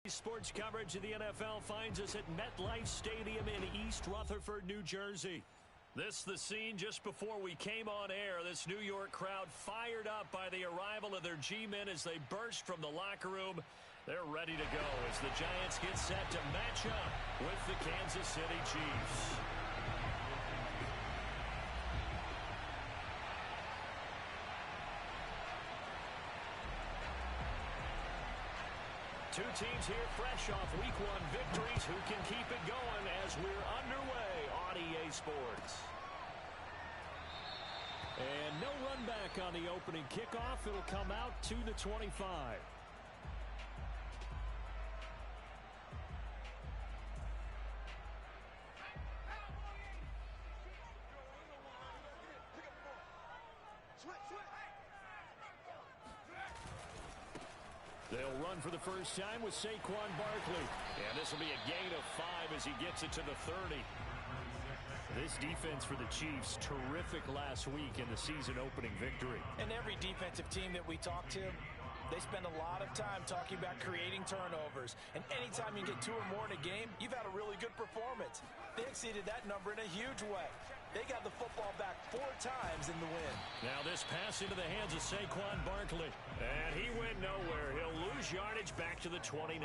Sports coverage of the NFL finds us at MetLife Stadium in East Rutherford, New Jersey. This the scene just before we came on air. This New York crowd fired up by the arrival of their G-men as they burst from the locker room. They're ready to go as the Giants get set to match up with the Kansas City Chiefs. Two teams here fresh off Week 1 victories who can keep it going as we're underway on EA Sports. And no run back on the opening kickoff. It'll come out to the 25. They'll run for the first time with Saquon Barkley. And this will be a gain of 5 as he gets it to the 30. This defense for the Chiefs, terrific last week in the season-opening victory. And every defensive team that we talk to, they spend a lot of time talking about creating turnovers. And anytime you get 2 or more in a game, you've had a really good performance. They exceeded that number in a huge way. They got the football back 4 times in the win. Now this pass into the hands of Saquon Barkley. And he went nowhere. He'll lose yardage back to the 29.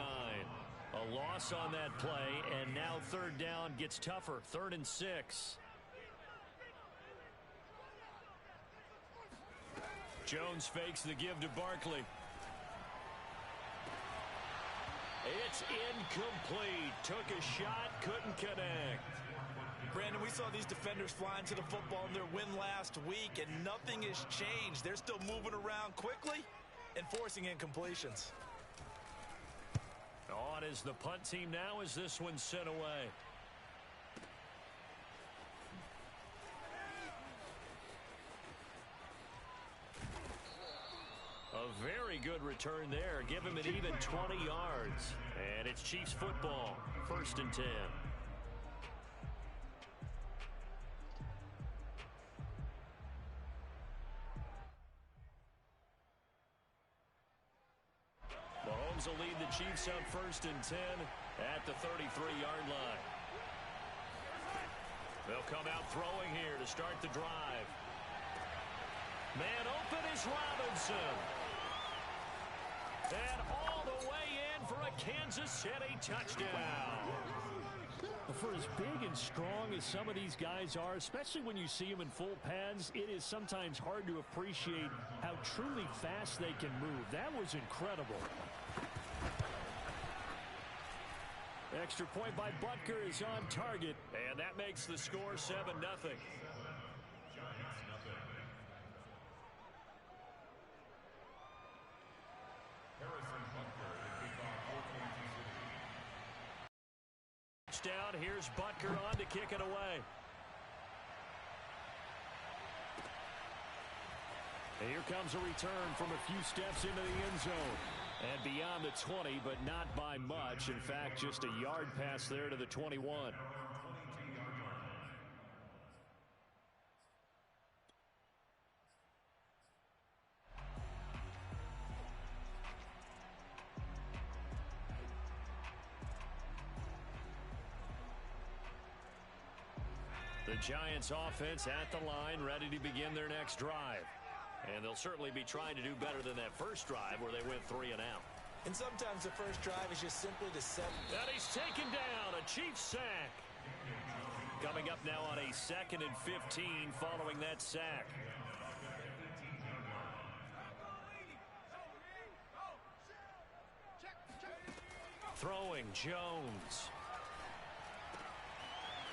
A loss on that play, and now third down gets tougher. 3rd and 6. Jones fakes the give to Barkley. It's incomplete. Took a shot, couldn't connect. Brandon, we saw these defenders flying to the football in their win last week, and nothing has changed. They're still moving around quickly and forcing incompletions. On is the punt team now as this one's sent away. A very good return there. Give him an even 20 yards. And it's Chiefs football. 1st and 10. Mahomes will lead the Chiefs up 1st and 10 at the 33-yard line. They'll come out throwing here to start the drive. Man open is Robinson. And all the way in for a Kansas City touchdown. For as big and strong as some of these guys are, especially when you see them in full pads, it is sometimes hard to appreciate how truly fast they can move. That was incredible. Extra point by Butker is on target, and that makes the score 7-0. Down, here's Butker on to kick it away. And here comes a return from a few steps into the end zone. And beyond the 20, but not by much. In fact, just a yard pass there to the 21. The Giants offense at the line, ready to begin their next drive. And they'll certainly be trying to do better than that first drive where they went 3 and out. And sometimes the first drive is just simply to set. And he's taken down, a Chiefs sack. Coming up now on a 2nd and 15 following that sack. Throwing Jones.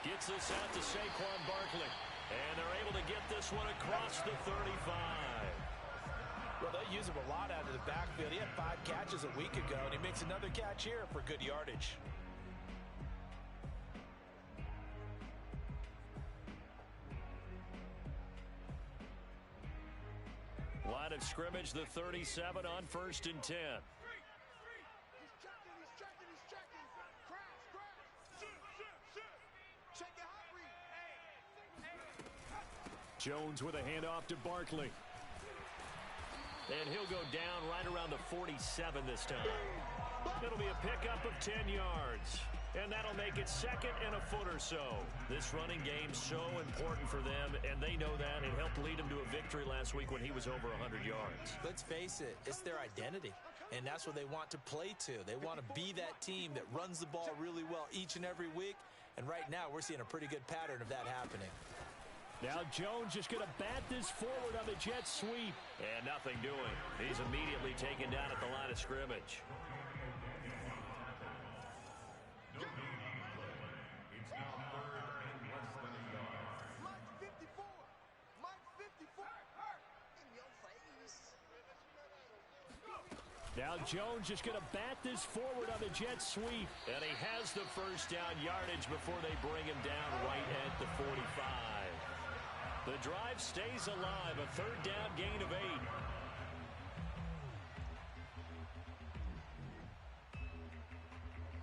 Gets this out to Saquon Barkley. And they're able to get this one across the 35. Well, they use him a lot out of the backfield. He had 5 catches a week ago, and he makes another catch here for good yardage. Line of scrimmage, the 37 on 1st and 10. Jones with a handoff to Barkley. And he'll go down right around the 47 this time. It'll be a pickup of 10 yards. And that'll make it 2nd and a foot or so. This running game's so important for them, and they know that. It helped lead them to a victory last week when he was over 100 yards. Let's face it, it's their identity, and that's what they want to play to. They want to be that team that runs the ball really well each and every week, and right now we're seeing a pretty good pattern of that happening. Now Jones just going to bat this forward on the jet sweep. And nothing doing. He's immediately taken down at the line of scrimmage. Now Jones just going to bat this forward on the jet sweep. And he has the first down yardage before they bring him down right at the 45. The drive stays alive, a 3rd down gain of 8.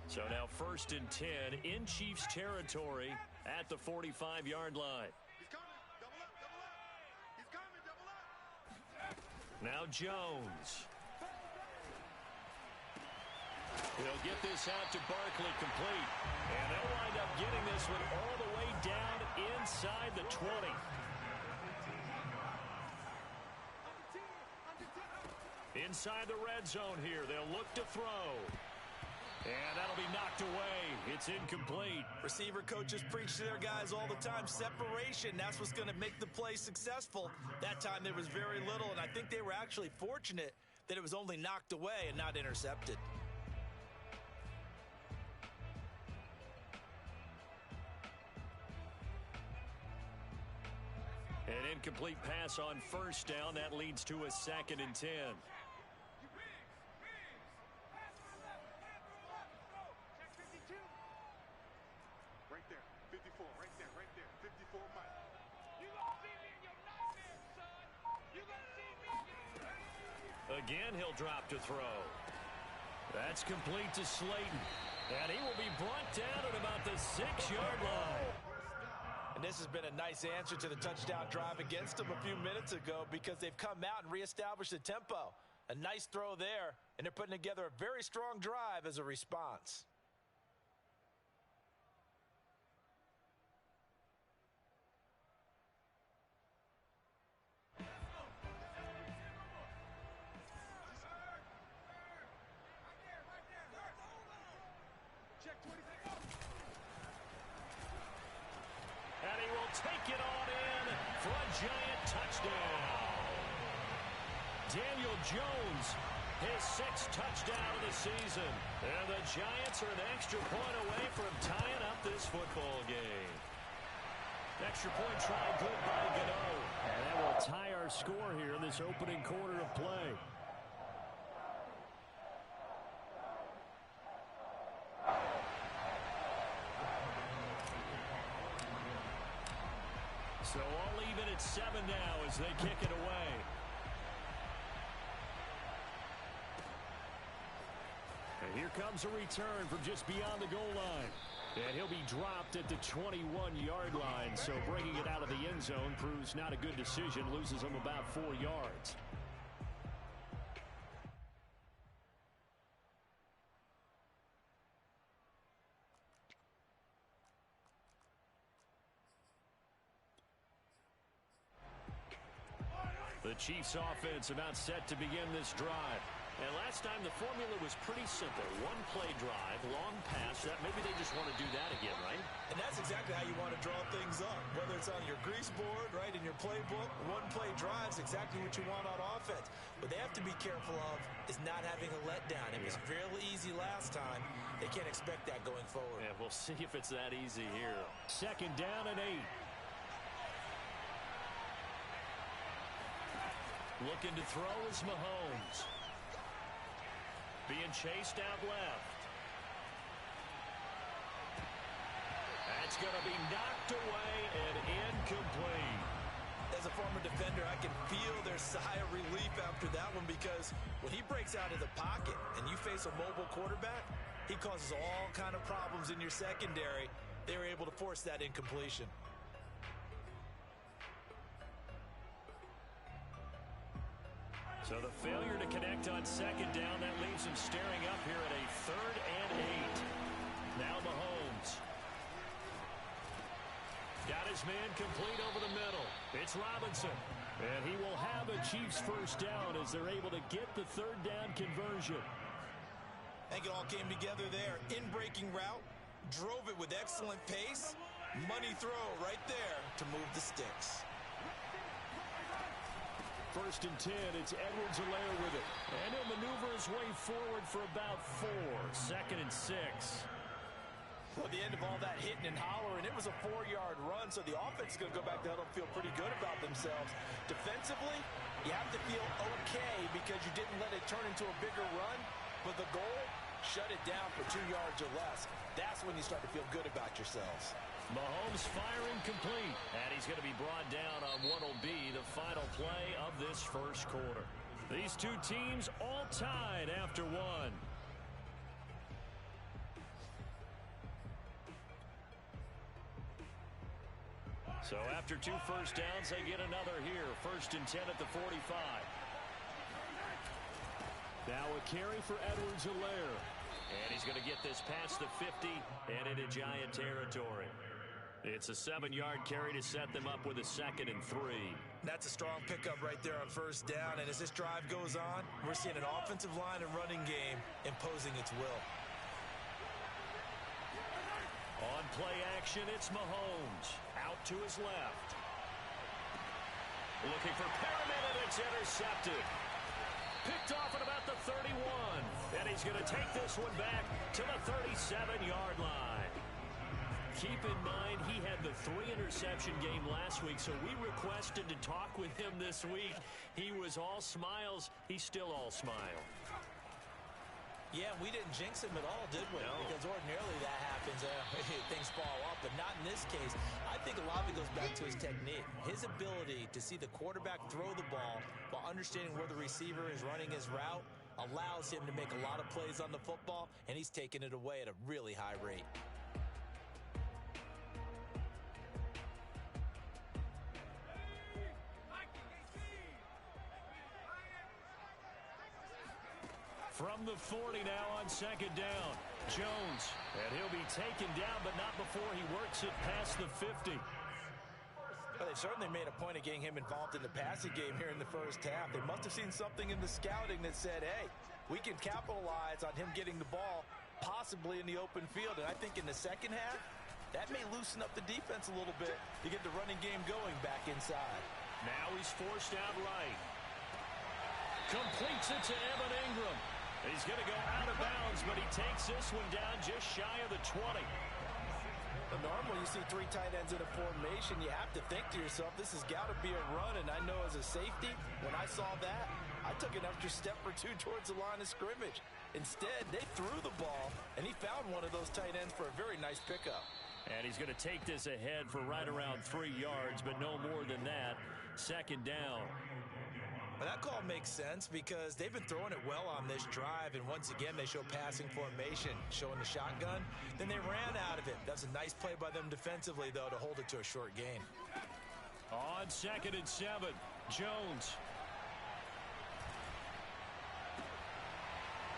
So now 1st and 10 in Chiefs territory at the 45-yard line. He's coming. Double up, double up. He's coming, double up. Now Jones. He'll get this out to Barkley complete. And they'll wind up getting this one all the way down inside the 20. Inside the red zone here. They'll look to throw. And that'll be knocked away. It's incomplete. Receiver coaches preach to their guys all the time. Separation, that's what's going to make the play successful. That time there was very little, and I think they were actually fortunate that it was only knocked away and not intercepted. An incomplete pass on 1st down. That leads to a 2nd and 10. Right there, 54, right there, 54 Mike. You gonna see me in your nightmare, son. You gonna see me in your... Again, he'll drop to throw. That's complete to Slayton. And he will be brought down at about the 6-yard line. And this has been a nice answer to the touchdown drive against them a few minutes ago because they've come out and reestablished the tempo. A nice throw there, and they're putting together a very strong drive as a response. And he will take it on in for a giant touchdown. Daniel Jones, his 6th touchdown of the season. And the Giants are an extra point away from tying up this football game. Extra point try good by Gano. And that will tie our score here in this opening quarter of play. So all even at 7 now as they kick it away. And here comes a return from just beyond the goal line. And he'll be dropped at the 21-yard line. So bringing it out of the end zone proves not a good decision. Loses him about 4 yards. The Chiefs offense about set to begin this drive. And last time the formula was pretty simple. One play drive, long pass. That maybe they just want to do that again, right? And that's exactly how you want to draw things up. Whether it's on your grease board, right, in your playbook, one play drive is exactly what you want on offense. What they have to be careful of is not having a letdown. It was fairly easy last time. They can't expect that going forward. Yeah, we'll see if it's that easy here. 2nd down and 8. Looking to throw is Mahomes. Being chased out left. That's going to be knocked away and incomplete. As a former defender, I can feel their sigh of relief after that one because when he breaks out of the pocket and you face a mobile quarterback, he causes all kind of problems in your secondary. They were able to force that incompletion. So the failure to connect on second down, that leaves him staring up here at a 3rd and 8. Now Mahomes. Got his man complete over the middle. It's Robinson. And he will have a Chiefs first down as they're able to get the 3rd down conversion. I think it all came together there. In-breaking route, drove it with excellent pace. Money throw right there to move the sticks. 1st and 10, it's Edwards-Helaire with it. And he'll maneuver his way forward for about 4. 2nd and 6. Well, at the end of all that hitting and hollering, it was a 4-yard run, so the offense is going to go back to huddle and feel pretty good about themselves. Defensively, you have to feel okay because you didn't let it turn into a bigger run, but the goal, shut it down for 2 yards or less. That's when you start to feel good about yourselves. Mahomes firing complete, and he's going to be brought down on what will be the final play of this first quarter. These two teams all tied after 1. So after 2 first downs, they get another here. 1st and 10 at the 45. Now a carry for Edwards-Helaire. And he's going to get this past the 50 and into Giant territory. It's a 7-yard carry to set them up with a 2nd and 3. That's a strong pickup right there on first down. And as this drive goes on, we're seeing an offensive line and running game imposing its will. On play action, it's Mahomes. Out to his left. Looking for Perriman, and it's intercepted. Picked off at about the 31. And he's going to take this one back to the 37-yard line. Keep in mind, he had the 3-interception game last week, so we requested to talk with him this week. He was all smiles. He's still all smile. Yeah, we didn't jinx him at all, did we? No. Because ordinarily that happens. Things fall off, but not in this case. I think a lot of it goes back to his technique. His ability to see the quarterback throw the ball while understanding where the receiver is running his route allows him to make a lot of plays on the football, and he's taking it away at a really high rate. From the 40 now on 2nd down. Jones. And he'll be taken down, but not before he works it past the 50. Well, they certainly made a point of getting him involved in the passing game here in the first half. They must have seen something in the scouting that said, hey, we can capitalize on him getting the ball possibly in the open field. And I think in the second half, that may loosen up the defense a little bit to get the running game going back inside. Now he's forced out right. Completes it to Evan Ingram. He's going to go out of bounds, but he takes this one down just shy of the 20. But normally you see 3 tight ends in a formation, you have to think to yourself, this has got to be a run. And I know as a safety, when I saw that, I took an extra step or 2 towards the line of scrimmage. Instead, they threw the ball, and he found one of those tight ends for a very nice pickup. And he's going to take this ahead for right around 3 yards, but no more than that. 2nd down. Well, that call makes sense because they've been throwing it well on this drive, and once again they show passing formation, showing the shotgun. Then they ran out of it. That's a nice play by them defensively, though, to hold it to a short gain. On 2nd and 7, Jones.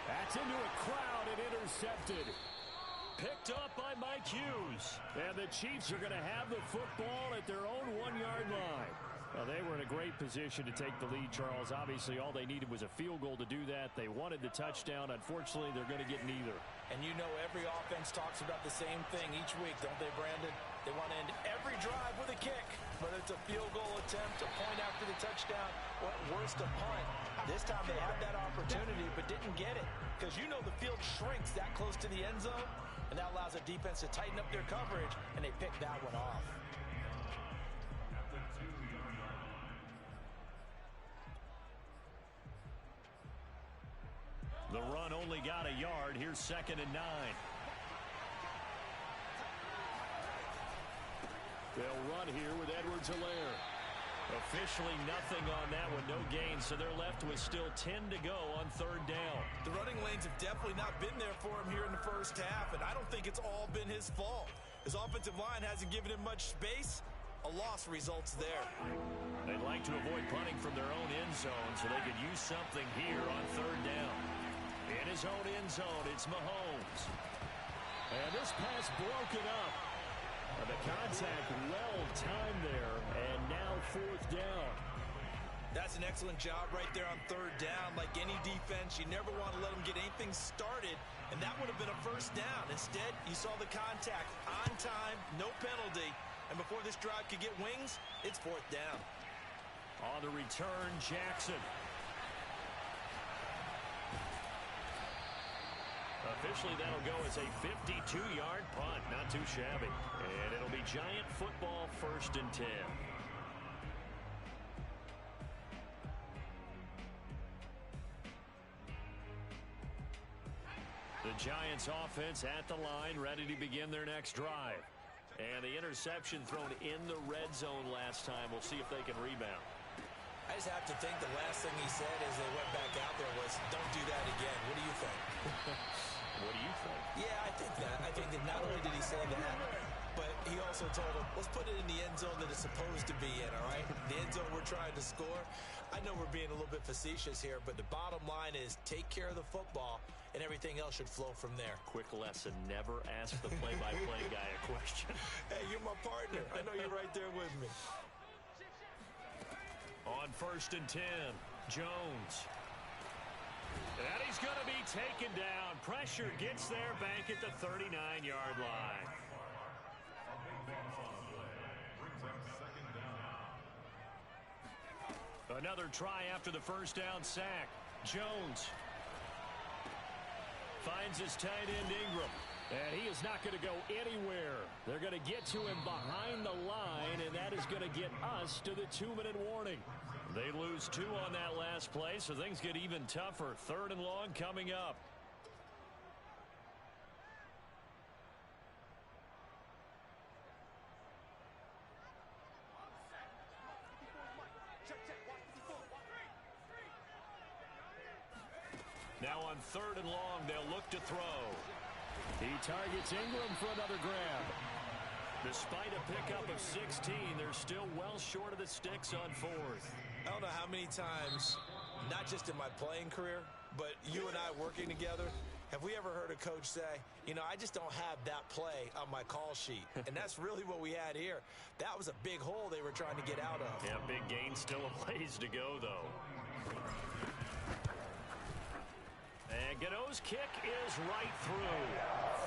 That's into a crowd and intercepted. Picked up by Mike Hughes. And the Chiefs are going to have the football at their own 1-yard line. Well, they were in a great position to take the lead, Charles. Obviously, all they needed was a field goal to do that. They wanted the touchdown. Unfortunately, they're going to get neither. And you know every offense talks about the same thing each week, don't they, Brandon? They want to end every drive with a kick, whether it's a field goal attempt, a point after the touchdown, or at worst, a punt. This time they had that opportunity but didn't get it because you know the field shrinks that close to the end zone, and that allows the defense to tighten up their coverage, and they picked that one off. The run only got a yard. Here's 2nd and 9. They'll run here with Edwards-Helaire. Officially nothing on that one. No gain, so they're left with still 10 to go on 3rd down. The running lanes have definitely not been there for him here in the first half, and I don't think it's all been his fault. His offensive line hasn't given him much space, A loss results there. They'd like to avoid punting from their own end zone so they could use something here on third down. In his own end zone, it's Mahomes. And this pass broken up. The contact well timed there, and now fourth down. That's an excellent job right there on third down. Like any defense, you never want to let them get anything started, and that would have been a first down. Instead, you saw the contact on time, no penalty, and before this drive could get wings, it's fourth down. On the return, Jackson. Officially, that'll go as a 52-yard punt. Not too shabby. And it'll be Giant football, 1st and 10. The Giants offense at the line, ready to begin their next drive. And the interception thrown in the red zone last time. We'll see if they can rebound. I just have to think the last thing he said as they went back out there was, don't do that again. What do you think? What do you think? Yeah, I think that. I think that not only did he say that, but he also told him, let's put it in the end zone that it's supposed to be in, all right? The end zone we're trying to score. I know we're being a little bit facetious here, but the bottom line is take care of the football, and everything else should flow from there. Quick lesson, never ask the play-by-play guy a question. Hey, you're my partner. I know you're right there with me. On 1st and 10, Jones. And he's going to be taken down. Pressure gets there back at the 39-yard line. Another try after the first down sack. Jones finds his tight end Ingram. And he is not going to go anywhere. They're going to get to him behind the line, and that is going to get us to the 2-minute warning. They lose 2 on that last play, so things get even tougher. 3rd and long coming up. Now on 3rd and long, they'll look to throw. He targets Ingram for another grab. Despite a pickup of 16, they're still well short of the sticks on 4th. I don't know how many times, not just in my playing career, but you and I working together, have we ever heard a coach say, you know, I just don't have that play on my call sheet. And that's really what we had here. That was a big hole they were trying to get out of. Yeah, big gain, still a ways to go, though. And Gano's kick is right through.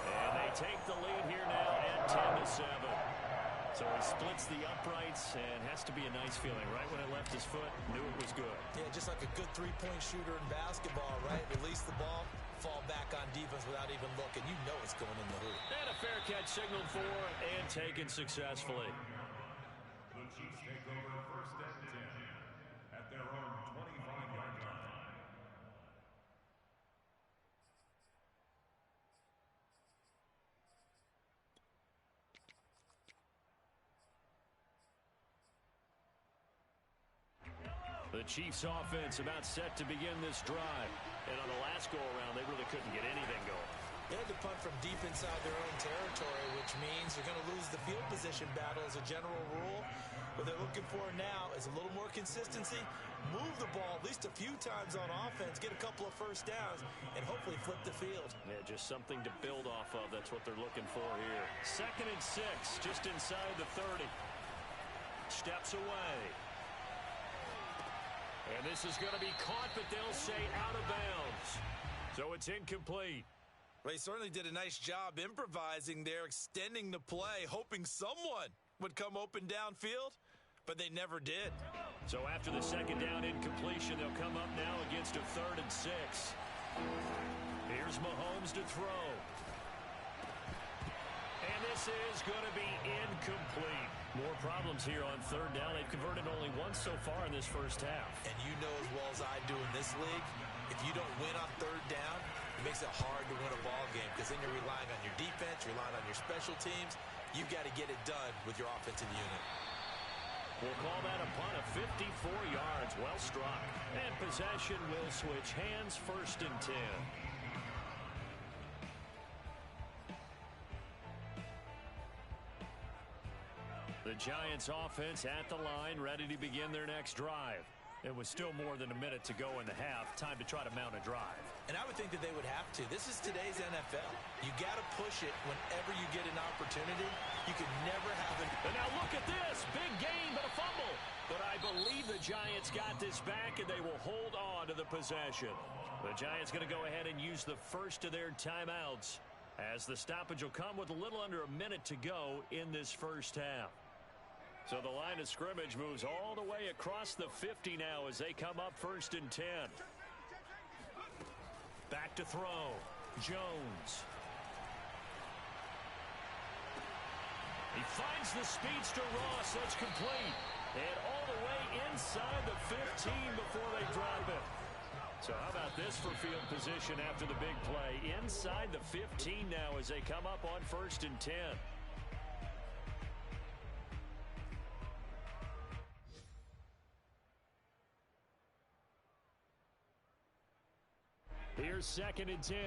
And they take the lead here now at 10-7. So he splits the uprights and has to be a nice feeling. Right when it left his foot, knew it was good. Yeah, just like a good three-point shooter in basketball, right? Release the ball, fall back on defense without even looking. You know it's going in the hoop. And a fair catch signaled for and taken successfully. The Chiefs take over 1st and 10 at their own 25-yard line. The Chiefs offense about set to begin this drive. And on the last go-around, they really couldn't get anything going. They had to punt from deep inside their own territory, which means they're going to lose the field position battle as a general rule. What they're looking for now is a little more consistency, move the ball at least a few times on offense, get a couple of first downs, and hopefully flip the field. Yeah, just something to build off of. That's what they're looking for here. 2nd and 6, just inside the 30. Steps away. And this is going to be caught, but they'll say out of bounds. So it's incomplete. They certainly did a nice job improvising there, extending the play, hoping someone would come open downfield, but they never did. So after the 2nd down incompletion, they'll come up now against a 3rd and 6. Here's Mahomes to throw. And this is going to be incomplete. More problems here on 3rd down. They've converted only once so far in this first half. And you know as well as I do in this league, if you don't win on 3rd down, it makes it hard to win a ball game because then you're relying on your defense, relying on your special teams. You've got to get it done with your offensive unit. We'll call that a punt of 54 yards. Well struck. And possession will switch hands. 1st and 10. The Giants offense at the line, ready to begin their next drive. It was still more than a minute to go in the half. Time to try to mount a drive. And I would think that they would have to. This is today's NFL. You got to push it whenever you get an opportunity. You can never have it. And now look at this. Big gain, but a fumble. But I believe the Giants got this back, and they will hold on to the possession. The Giants going to go ahead and use the first of their timeouts, as the stoppage will come with a little under a minute to go in this first half. So the line of scrimmage moves all the way across the 50 now as they come up 1st and 10. Back to throw. Jones. He finds the speedster Ross. That's complete. And all the way inside the 15 before they drop it. So how about this for field position after the big play? Inside the 15 now as they come up on 1st and 10. Here's 2nd and 10.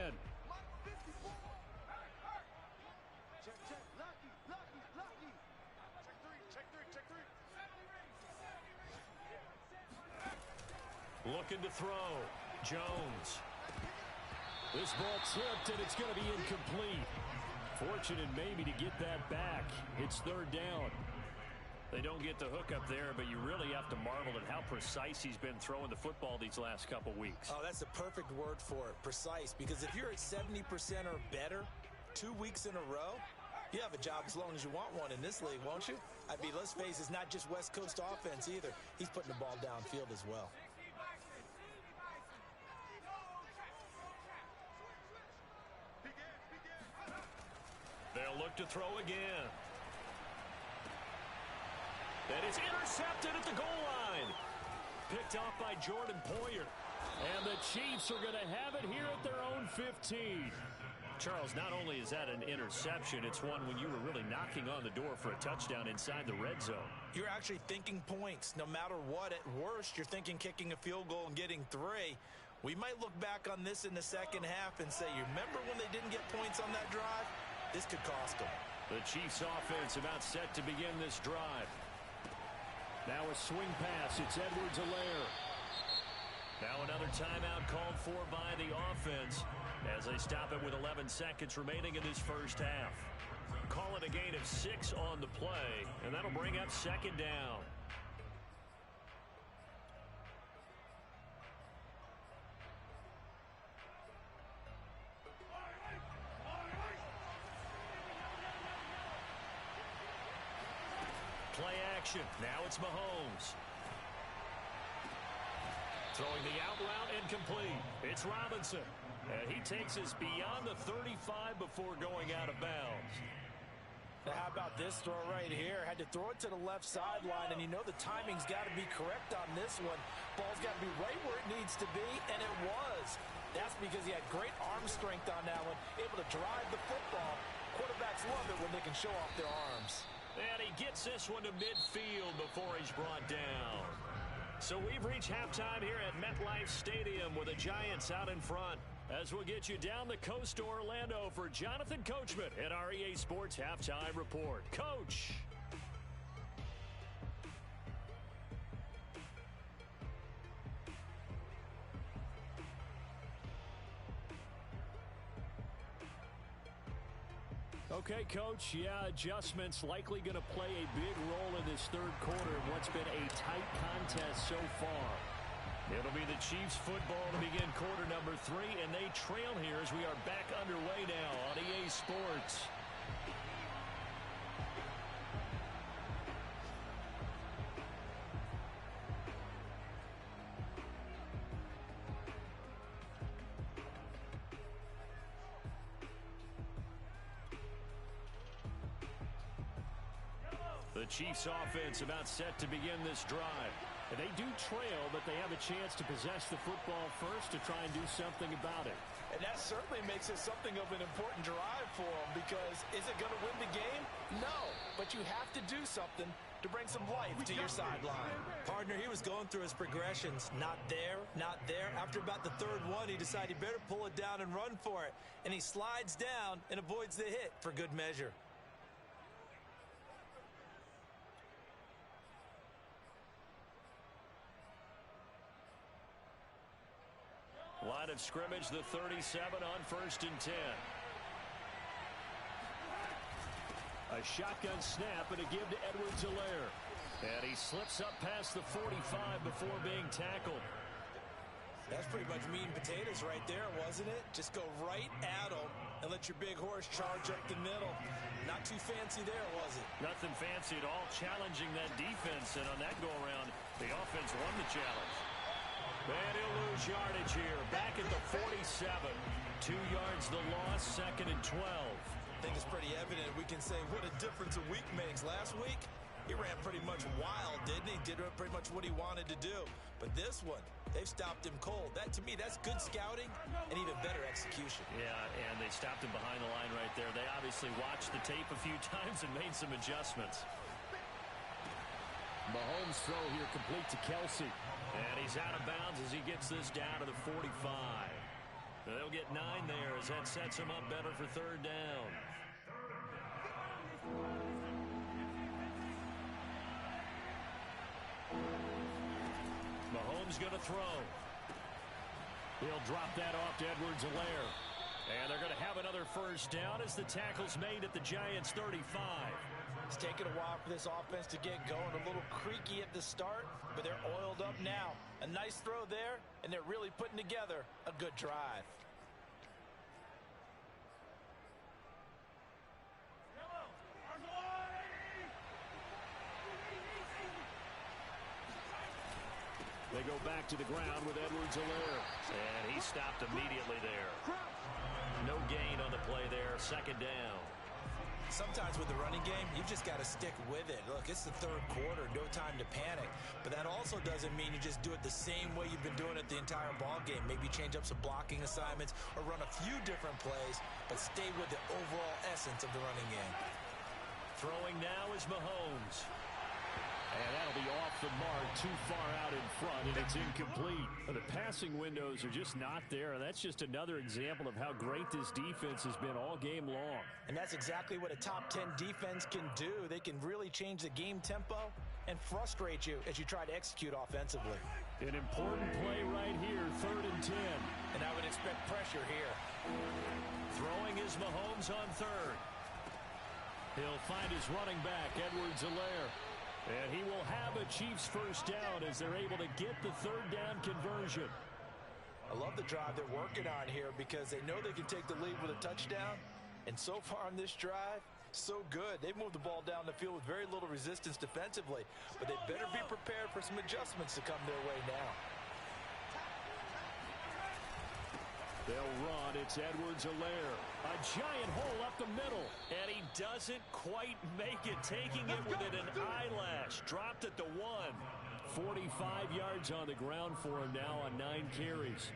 Looking to throw. Jones. This ball tipped, and it's going to be incomplete. Fortunate maybe to get that back. It's 3rd down. They don't get the hook up there, but you really have to marvel at how precise he's been throwing the football these last couple weeks. Oh, that's the perfect word for it, precise. Because if you're at 70% or better 2 weeks in a row, you have a job as long as you want one in this league, won't you? I mean, let's face it, it's not just West Coast offense either. He's putting the ball downfield as well. They'll look to throw again. That is intercepted at the goal line. Picked off by Jordan Poyer. And the Chiefs are going to have it here at their own 15. Charles, not only is that an interception, it's one when you were really knocking on the door for a touchdown inside the red zone. You're actually thinking points. No matter what, at worst, you're thinking kicking a field goal and getting 3. We might look back on this in the second half and say, you remember when they didn't get points on that drive? This could cost them. The Chiefs offense about set to begin this drive. Now a swing pass. It's Edwards-Helaire. Now another timeout called for by the offense as they stop it with 11 seconds remaining in this first half. Call it a gain of 6 on the play, and that'll bring up 2nd down. Play action. Now it's Mahomes. Throwing the out route incomplete. It's Robinson. And he takes us beyond the 35 before going out of bounds. Now how about this throw right here? Had to throw it to the left sideline, and you know the timing's got to be correct on this one. Ball's got to be right where it needs to be, and it was. That's because he had great arm strength on that one, able to drive the football. Quarterbacks love it when they can show off their arms. And he gets this one to midfield before he's brought down. So we've reached halftime here at MetLife Stadium with the Giants out in front. As we'll get you down the coast to Orlando for Jonathan Coachman at our EA Sports Halftime Report. Coach. Okay, Coach, yeah, adjustments likely going to play a big role in this third quarter in what's been a tight contest so far. It'll be the Chiefs football to begin quarter number 3, and they trail here as we are back underway now on EA Sports. The Chiefs offense about set to begin this drive. And they do trail, but they have a chance to possess the football first to try and do something about it. And that certainly makes it something of an important drive for them, because is it going to win the game? No, but you have to do something to bring some life to your sideline. Partner, he was going through his progressions. Not there, not there. After about the third one, he decided he better pull it down and run for it. And he slides down and avoids the hit for good measure. line of scrimmage, the 37 on 1st and 10. A shotgun snap and a give to Edwards-Helaire. And he slips up past the 45 before being tackled. That's pretty much meat and potatoes right there, wasn't it? Just go right at him and let your big horse charge up the middle. Not too fancy there, was it? Nothing fancy at all, challenging that defense. And on that go-around, the offense won the challenge. And he'll lose yardage here. Back at the 47. 2 yards the loss, 2nd and 12. I think it's pretty evident we can say what a difference a week makes. Last week, he ran pretty much wild, didn't he? Did pretty much what he wanted to do. But this one, they've stopped him cold. That, to me, that's good scouting and even better execution. Yeah, and they stopped him behind the line right there. They obviously watched the tape a few times and made some adjustments. Mahomes' throw here complete to Kelsey. And he's out of bounds as he gets this down to the 45. They'll get 9 there as that sets him up better for 3rd down. Mahomes going to throw. He'll drop that off to Edwards-Helaire. And they're going to have another 1st down as the tackle's made at the Giants' 35. It's taken a while for this offense to get going. A little creaky at the start, but they're oiled up now. A nice throw there, and they're really putting together a good drive. They go back to the ground with Edwards-Helaire. And he stopped immediately there. No gain on the play there. 2nd down. Sometimes with the running game, you've just got to stick with it. Look, it's the 3rd quarter, no time to panic. But that also doesn't mean you just do it the same way you've been doing it the entire ball game. Maybe change up some blocking assignments or run a few different plays, but stay with the overall essence of the running game. Throwing now is Mahomes. And that'll be off the mark, too far out in front, and it's incomplete. The passing windows are just not there, and that's just another example of how great this defense has been all game long. And that's exactly what a top 10 defense can do. They can really change the game tempo and frustrate you as you try to execute offensively. An important play right here, 3rd and 10. And I would expect pressure here. Throwing is Mahomes on 3rd. He'll find his running back, Edwards-Helaire. And he will have a Chiefs 1st down as they're able to get the 3rd down conversion. I love the drive they're working on here because they know they can take the lead with a touchdown. And so far on this drive, so good. They've moved the ball down the field with very little resistance defensively. But they better be prepared for some adjustments to come their way now. They'll run. It's Edwards-Helaire. A giant hole up the middle. And he doesn't quite make it. Taking it within an eyelash. Dropped at the 1. 45 yards on the ground for him now on 9 carries.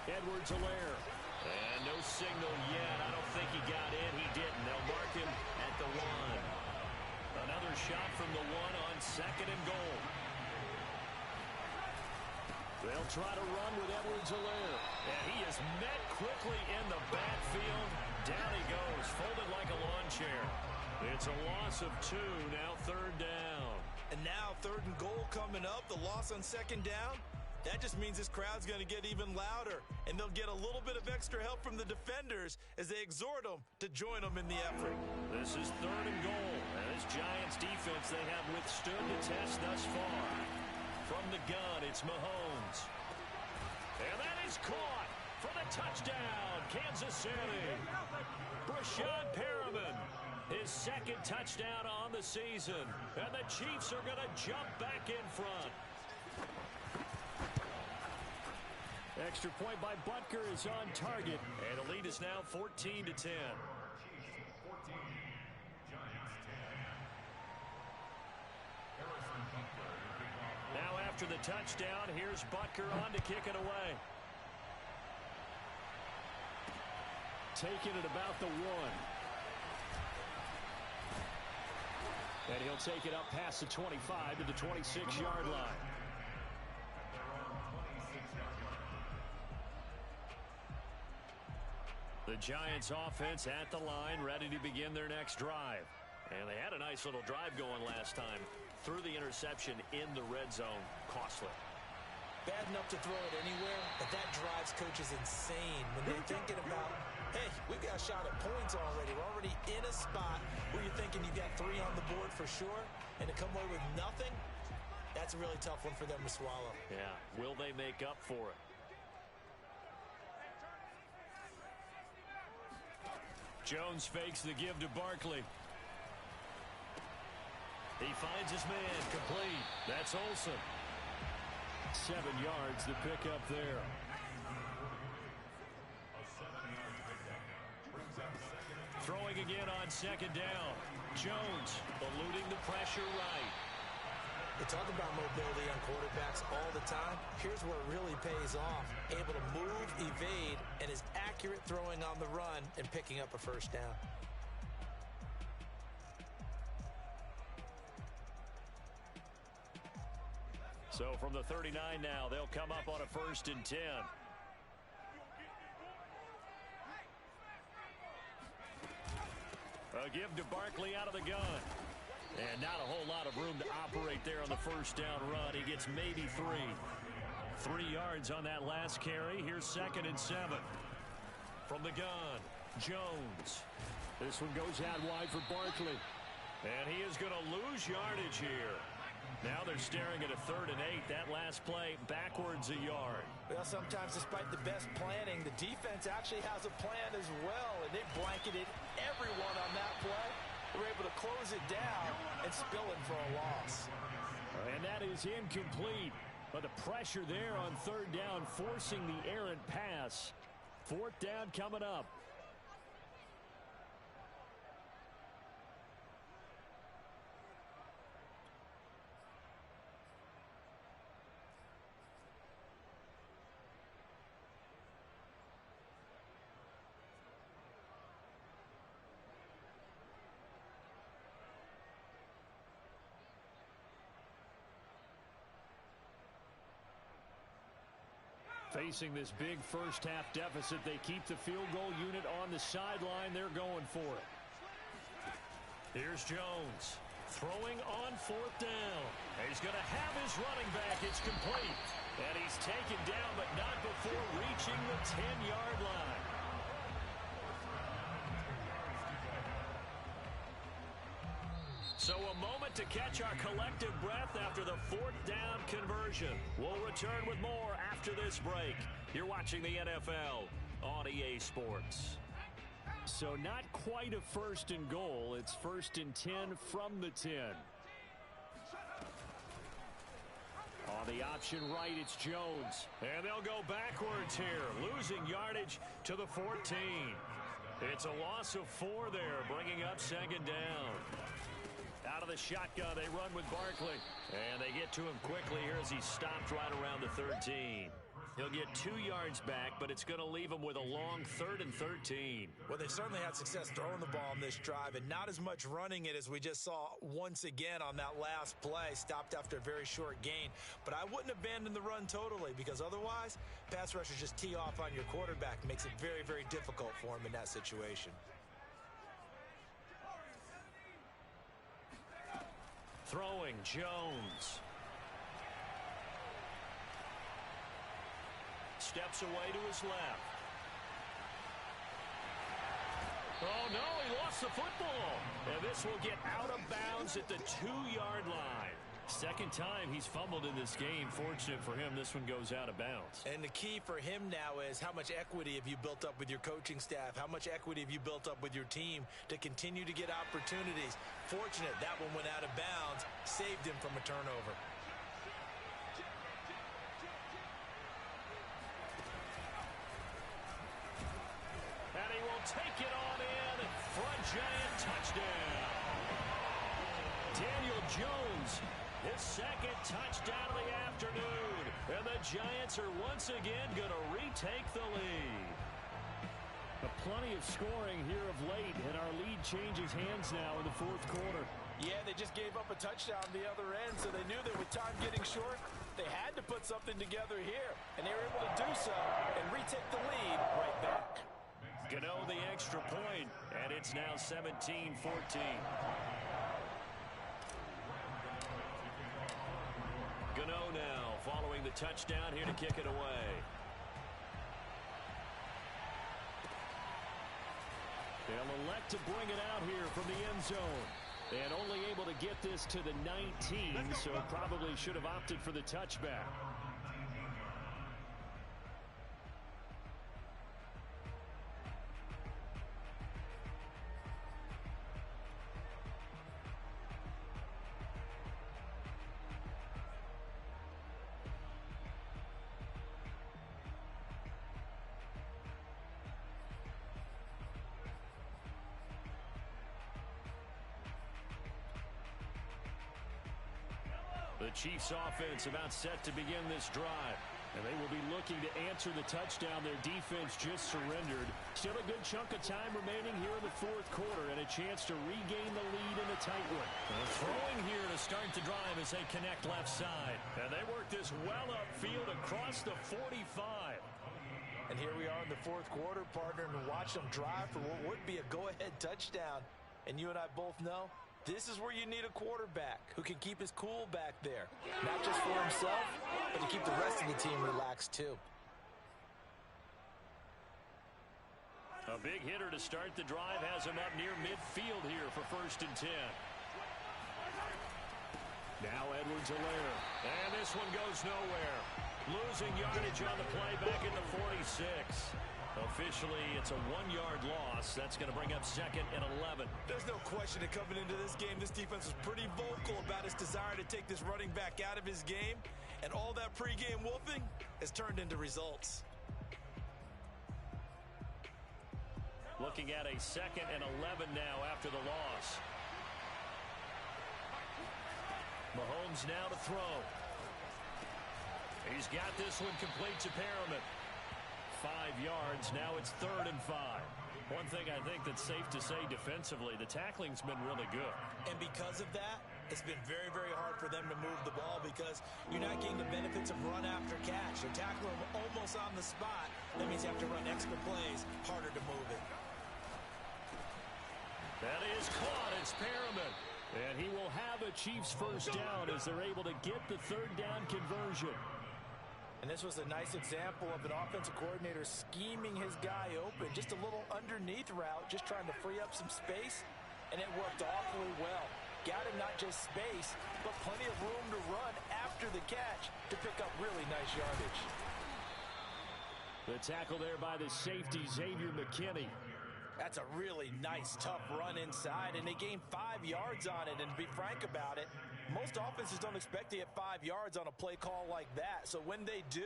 Edwards-Helaire. And no signal yet. I don't think he got in. He didn't. They'll mark him at the 1. Another shot from the 1 on 2nd and goal. They'll try to run with Edwards-Helaire. And he is met quickly in the backfield. Down he goes, folded like a lawn chair. It's a loss of 2, now 3rd down. And now 3rd and goal coming up, the loss on 2nd down. That just means this crowd's going to get even louder, and they'll get a little bit of extra help from the defenders as they exhort them to join them in the effort. This is 3rd and goal, and this Giants defense they have withstood the test thus far. From the gun, it's Mahomes. And that is caught for the touchdown, Kansas City. Brashad Perriman, his 2nd touchdown on the season, and the Chiefs are going to jump back in front. Extra point by Butker is on target, and the lead is now 14-10. Now after the touchdown, here's Butker on to kick it away. Taking it about the 1. And he'll take it up past the 25 to the 26-yard line. The Giants offense at the line, ready to begin their next drive. And they had a nice little drive going last time. Threw the interception in the red zone. Costly. Bad enough to throw it anywhere, but that drives coaches insane when they're thinking about, hey, we've got a shot at points already. We're already in a spot where you're thinking you've got 3 on the board for sure, and to come away with nothing, that's a really tough one for them to swallow. Yeah, will they make up for it? Jones fakes the give to Barkley. He finds his man, complete. That's Olsen. 7 yards to pick up there. Throwing again on second down. Jones eluding the pressure right. They talk about mobility on quarterbacks all the time. Here's where it really pays off. Able to move, evade, and is accurate throwing on the run and picking up a first down. So from the 39 now, they'll come up on a 1st and 10. A give to Barkley out of the gun. And not a whole lot of room to operate there on the first down run. He gets maybe 3. 3 yards on that last carry. Here's 2nd and 7. From the gun, Jones. This one goes out wide for Barkley. And he is going to lose yardage here. Now they're staring at a 3rd and 8. That last play backwards a yard. Well, sometimes despite the best planning, the defense actually has a plan as well, and they blanketed everyone on that play. They were able to close it down and spill it for a loss. And that is incomplete. But the pressure there on 3rd down, forcing the errant pass. 4th down coming up. Facing this big first-half deficit, they keep the field goal unit on the sideline. They're going for it. Here's Jones throwing on 4th down. He's going to have his running back. It's complete. And he's taken down, but not before reaching the 10-yard line. So a moment to catch our collective breath after the 4th down conversion. We'll return with more after this break. You're watching the NFL on EA Sports. So not quite a 1st and goal. It's 1st and 10 from the 10. On the option right, it's Jones. And they'll go backwards here, losing yardage to the 14. It's a loss of 4 there, bringing up 2nd down. Out of the shotgun, they run with Barkley. And they get to him quickly here as he stopped right around the 13. He'll get 2 yards back, but it's going to leave him with a long 3rd and 13. Well, they've certainly had success throwing the ball in this drive, and not as much running it as we just saw once again on that last play. Stopped after a very short gain. But I wouldn't abandon the run totally, because otherwise, pass rushers just tee off on your quarterback. Makes it very, very difficult for him in that situation. Throwing, Jones. Steps away to his left. Oh, no, he lost the football. And this will get out of bounds at the 2-yard line. 2nd time he's fumbled in this game. Fortunate for him, this one goes out of bounds. And the key for him now is how much equity have you built up with your coaching staff? How much equity have you built up with your team to continue to get opportunities? Fortunate that one went out of bounds, saved him from a turnover. And he will take it on in for a Giant touchdown. Daniel Jones, his 2nd touchdown of the afternoon. And the Giants are once again going to retake the lead. Plenty of scoring here of late, and our lead changes hands now in the 4th quarter. Yeah, they just gave up a touchdown on the other end, so they knew that with time getting short, they had to put something together here. And they were able to do so and retake the lead right back. Gano the extra point, and it's now 17-14. touchdown here to kick it away. They'll elect to bring it out here from the end zone. And only able to get this to the 19, so probably should have opted for the touchback. The Chiefs offense about set to begin this drive. And they will be looking to answer the touchdown their defense just surrendered. Still a good chunk of time remaining here in the fourth quarter and a chance to regain the lead in a tight one. Throwing here to start the drive as they connect left side. And they work this well upfield across the 45. And here we are in the fourth quarter, partner, and watch them drive for what would be a go-ahead touchdown. And you and I both know this is where you need a quarterback who can keep his cool back there. Not just for himself, but to keep the rest of the team relaxed too. A big hitter to start the drive has him up near midfield here for 1st and 10. Now Edwards-Helaire. And this one goes nowhere. Losing yardage on the play back at the 46. Officially, it's a 1-yard loss. That's going to bring up 2nd and 11. There's no question that coming into this game, this defense was pretty vocal about its desire to take this running back out of his game. And all that pregame wolfing has turned into results. Looking at a 2nd and 11 now after the loss. Mahomes now to throw. He's got this one complete to Perriman. 5 yards. Now it's 3rd and 5. One thing I think that's safe to say defensively, the tackling's been really good. And because of that, it's been very, very hard for them to move the ball because you're not getting the benefits of run after catch. You're tackling them almost on the spot. That means you have to run extra plays, harder to move it. That is caught. It's Perriman. And he will have a Chiefs first down as they're able to get the 3rd down conversion. And this was a nice example of an offensive coordinator scheming his guy open. Just a little underneath route, just trying to free up some space. And it worked awfully well. Got him not just space, but plenty of room to run after the catch to pick up really nice yardage. The tackle there by the safety, Xavier McKinney. That's a really nice, tough run inside, and they gained 5 yards on it. And to be frank about it, most offenses don't expect to get 5 yards on a play call like that. So when they do,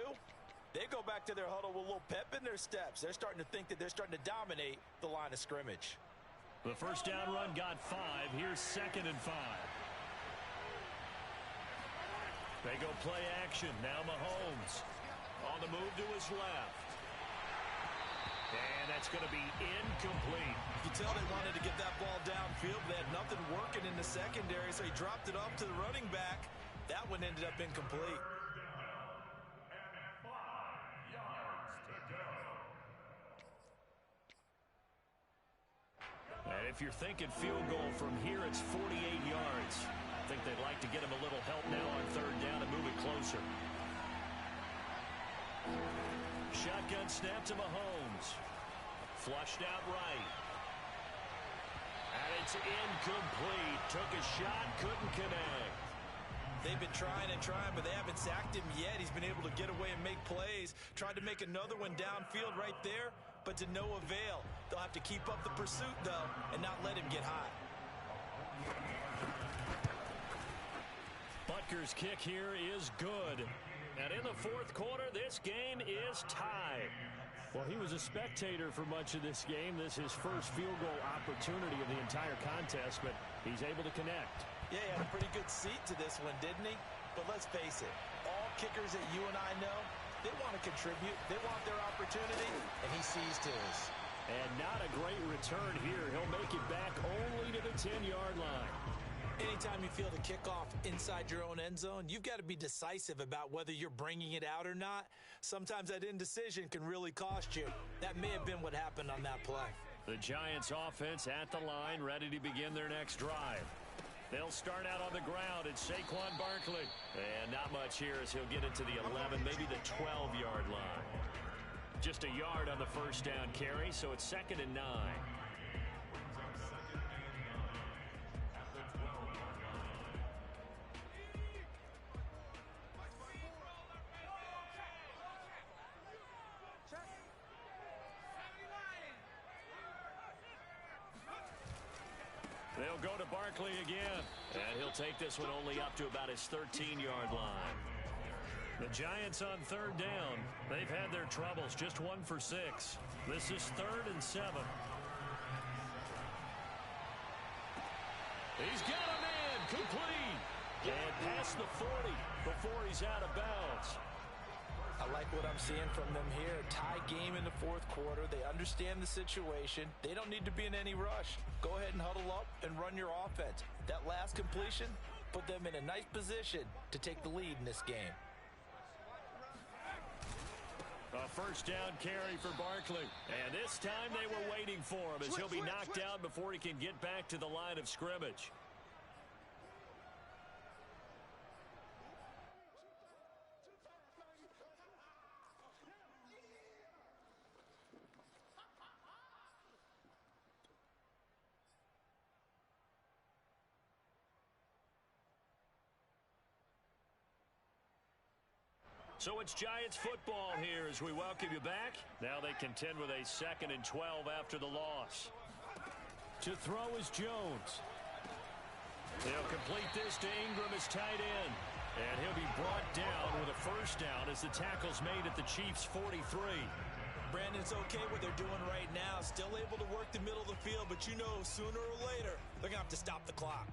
they go back to their huddle with a little pep in their steps. They're starting to think that they're starting to dominate the line of scrimmage. The first down run got 5. Here's 2nd and 5. They go play action. Now Mahomes on the move to his left. And that's going to be incomplete. You can tell they wanted to get that ball downfield, but they had nothing working in the secondary, so he dropped it off to the running back. That one ended up incomplete. And if you're thinking field goal from here, it's 48 yards. I think they'd like to get him a little help now on 3rd down and move it closer. Shotgun snap to Mahomes. Flushed out right. And it's incomplete. Took a shot, couldn't connect. They've been trying and trying, but they haven't sacked him yet. He's been able to get away and make plays. Tried to make another one downfield right there, but to no avail. They'll have to keep up the pursuit, though, and not let him get hot. Butker's kick here is good. And in the fourth quarter, this game is tied. Well, he was a spectator for much of this game. This is his first field goal opportunity of the entire contest, but he's able to connect. Yeah, he had a pretty good seat to this one, didn't he? But let's face it, all kickers that you and I know, they want to contribute. They want their opportunity, and he seized his. And not a great return here. He'll make it back only to the 10-yard line. Anytime you feel the kickoff inside your own end zone, you've got to be decisive about whether you're bringing it out or not. Sometimes that indecision can really cost you. That may have been what happened on that play. The Giants offense at the line, ready to begin their next drive. They'll start out on the ground. It's Saquon Barkley. And not much here as he'll get into the 11, maybe the 12-yard line. Just a yard on the first down carry, so it's 2nd and 9. They'll go to Barkley again, and he'll take this one only up to about his 13-yard line. The Giants on 3rd down. They've had their troubles, just 1 for 6. This is 3rd and 7. He's got a man, complete, and past the 40 before he's out of bounds. I like what I'm seeing from them here. Tie game in the 4th quarter. They understand the situation. They don't need to be in any rush. Go ahead and huddle up and run your offense. That last completion put them in a nice position to take the lead in this game. A first down carry for Barkley. And this time they were waiting for him as he'll be knocked down before he can get back to the line of scrimmage. So it's Giants football here as we welcome you back. Now they contend with a 2nd and 12 after the loss. To throw is Jones. They'll complete this to Ingram as tight end. And he'll be brought down with a first down as the tackle's made at the Chiefs' 43. Brandon, it's okay what they're doing right now. Still able to work the middle of the field, but you know sooner or later they're going to have to stop the clock.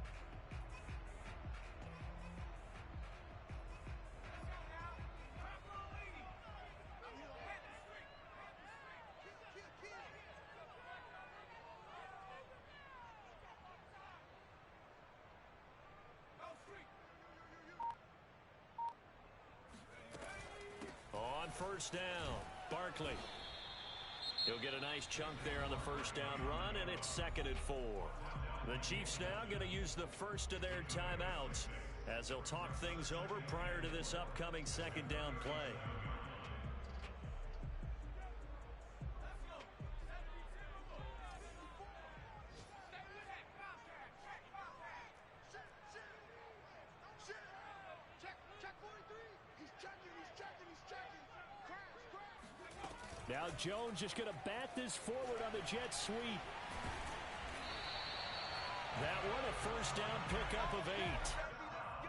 First down, Barkley. He'll get a nice chunk there on the first down run, and it's 2nd and 4. The Chiefs now going to use the first of their timeouts as they'll talk things over prior to this upcoming 2nd down play. Now Jones just going to bat this forward on the jet sweep. That one a first down pickup of 8.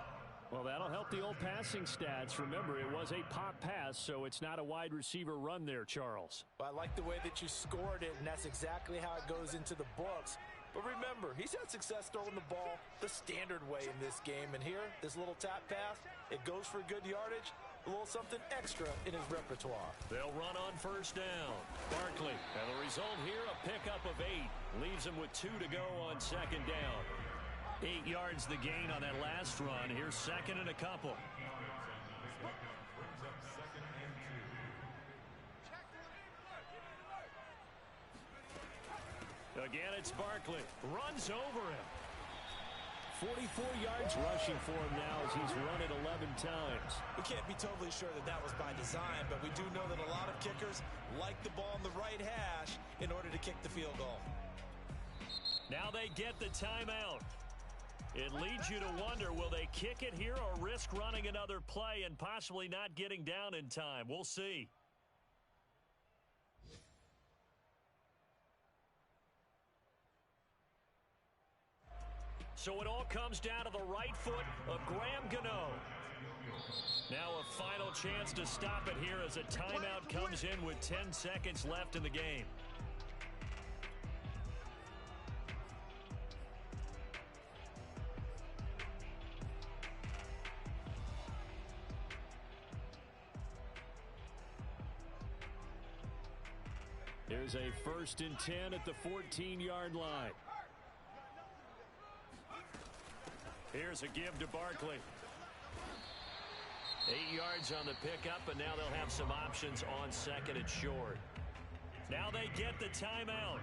Well, that'll help the old passing stats. Remember, it was a pop pass, so it's not a wide receiver run there, Charles. Well, I like the way that you scored it, and that's exactly how it goes into the books. But remember, he's had success throwing the ball the standard way in this game. And here, this little tap pass, it goes for good yardage. A little something extra in his repertoire. They'll run on first down. Barkley, and the result here, a pickup of 8. Leaves him with 2 to go on 2nd down. 8 yards the gain on that last run. Here's 2nd and a couple. Again, it's Barkley. Runs over him. 44 yards rushing for him now as he's run it 11 times. We can't be totally sure that that was by design, but we do know that a lot of kickers like the ball in the right hash in order to kick the field goal. Now they get the timeout. It leads you to wonder, will they kick it here or risk running another play and possibly not getting down in time? We'll see. So it all comes down to the right foot of Graham Gano. Now a final chance to stop it here as a timeout comes in with 10 seconds left in the game. Here's a 1st and 10 at the 14-yard line. Here's a give to Barkley. 8 yards on the pickup, but now they'll have some options on 2nd and short. Now they get the timeout.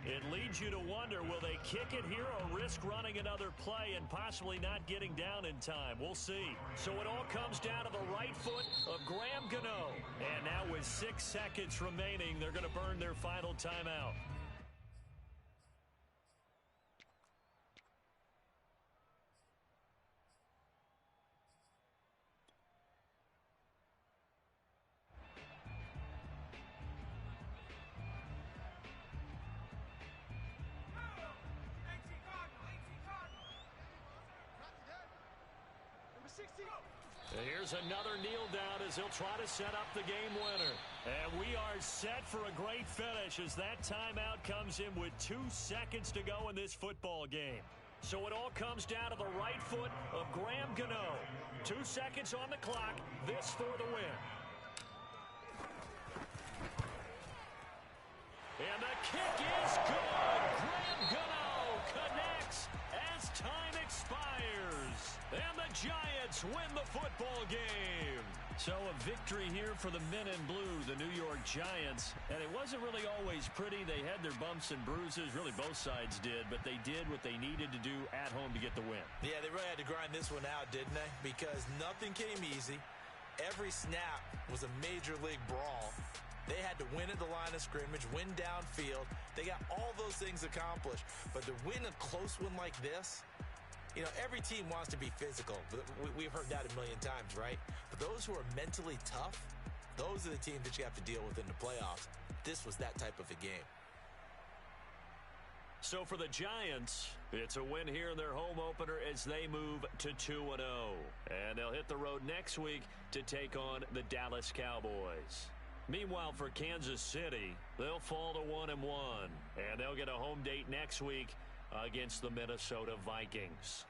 It leads you to wonder, will they kick it here or risk running another play and possibly not getting down in time? We'll see. So it all comes down to the right foot of Graham Gano. And now with 6 seconds remaining, they're going to burn their final timeout. Here's another kneel down as he'll try to set up the game winner. And we are set for a great finish as that timeout comes in with 2 seconds to go in this football game. So it all comes down to the right foot of Graham Gano. 2 seconds on the clock. This for the win. And the kick is good. Graham Gano connects as time expires. And the Giants win the football game. So a victory here for the men in blue, the New York Giants. And it wasn't really always pretty. They had their bumps and bruises. Really, both sides did. But they did what they needed to do at home to get the win. Yeah, they really had to grind this one out, didn't they? Because nothing came easy. Every snap was a major league brawl. They had to win at the line of scrimmage, win downfield. They got all those things accomplished. But to win a close one like this, you know, every team wants to be physical. We've heard that a million times, right? But those who are mentally tough, those are the teams that you have to deal with in the playoffs. This was that type of a game. So for the Giants, it's a win here in their home opener as they move to 2-0. And they'll hit the road next week to take on the Dallas Cowboys. Meanwhile, for Kansas City, they'll fall to 1-1. And they'll get a home date next week against the Minnesota Vikings.